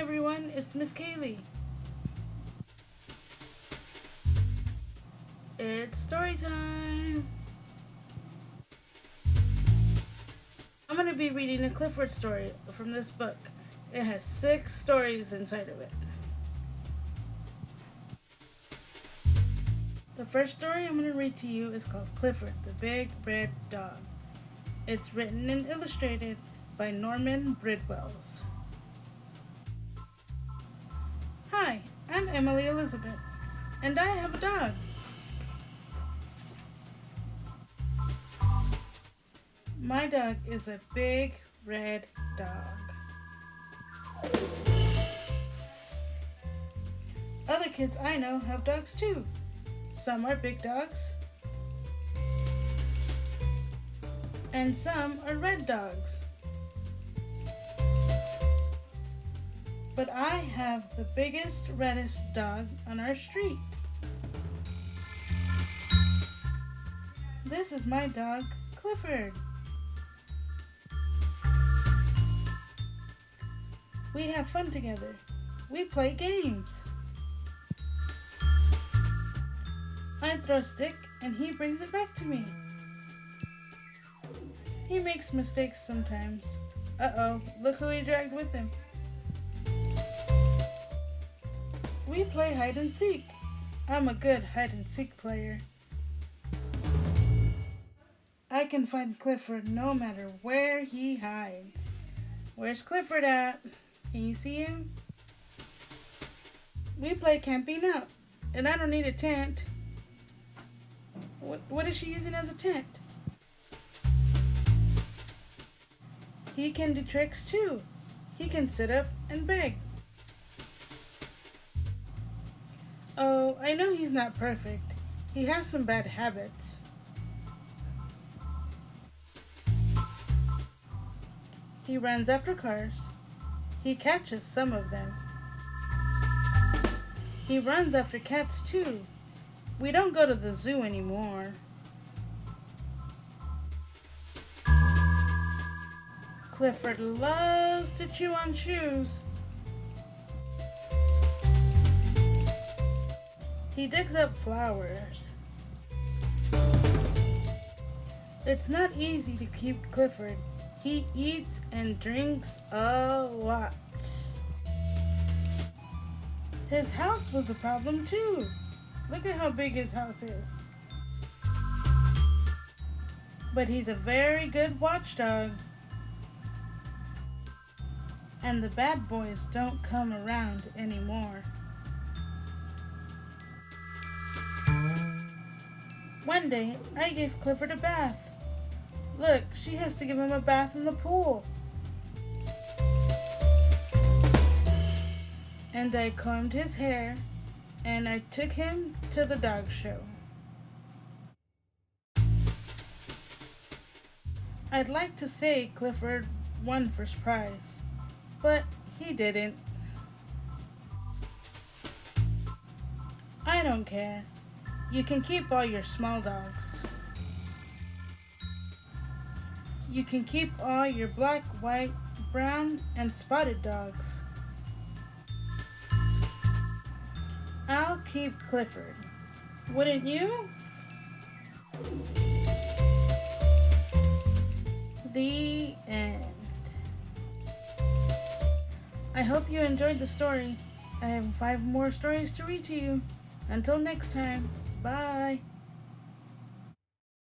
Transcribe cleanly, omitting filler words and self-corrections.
everyone, it's Miss Kalie. It's story time. I'm going to be reading a Clifford story from this book. It has 6 stories inside of it. The first story I'm going to read to you is called Clifford, the Big Red Dog. It's written and illustrated by Norman Bridwells. Hi, I'm Emily Elizabeth, and I have a dog. My dog is a big red dog. Other kids I know have dogs too. Some are big dogs, and some are red dogs. But I have the biggest, reddest dog on our street. This is my dog, Clifford. We have fun together. We play games. I throw a stick and he brings it back to me. He makes mistakes sometimes. Uh-oh, look who he dragged with him. We play hide and seek. I'm a good hide and seek player. I can find Clifford no matter where he hides. Where's Clifford at? Can you see him? We play camping out, and I don't need a tent. What is she using as a tent? He can do tricks too. He can sit up and beg. Oh, I know he's not perfect. He has some bad habits. He runs after cars. He catches some of them. He runs after cats too. We don't go to the zoo anymore. Clifford loves to chew on shoes. He digs up flowers. It's not easy to keep Clifford. He eats and drinks a lot. His house was a problem too. Look at how big his house is. But he's a very good watchdog. And the bad boys don't come around anymore. One day, I gave Clifford a bath. Look, she has to give him a bath in the pool. And I combed his hair, and I took him to the dog show. I'd like to say Clifford won first prize, but he didn't. I don't care. You can keep all your small dogs. You can keep all your black, white, brown, and spotted dogs. I'll keep Clifford. Wouldn't you? The end. I hope you enjoyed the story. I have 5 more stories to read to you. Until next time, bye.